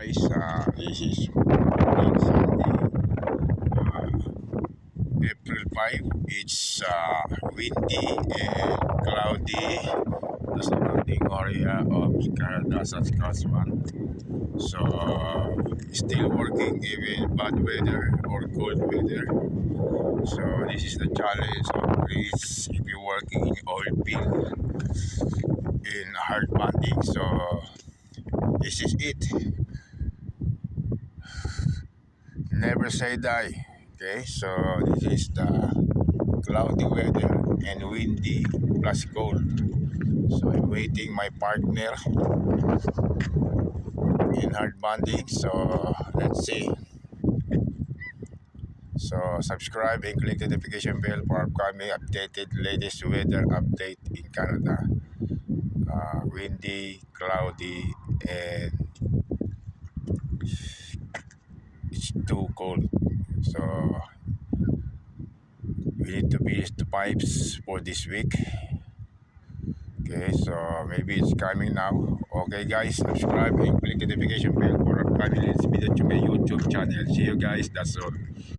guys, this is morning Sunday, April 5. It's windy and cloudy. The surrounding area of Canada, Saskatchewan. So still working even bad weather or cold weather. So this is the challenge of this if you're working in oil field in hard banding. So this is it. Never say die. Okay, so this is the cloudy weather and windy plus cold. So I'm waiting my partner in hard banding. So let's see. So subscribe and click the notification bell for upcoming updated latest weather update in Canada. Windy, cloudy, and it's too cold. So we need to finish the pipes for this week. Okay, so maybe it's coming now. Okay guys, subscribe and click the notification bell for upcoming latest video to my YouTube channel. See you guys, that's all.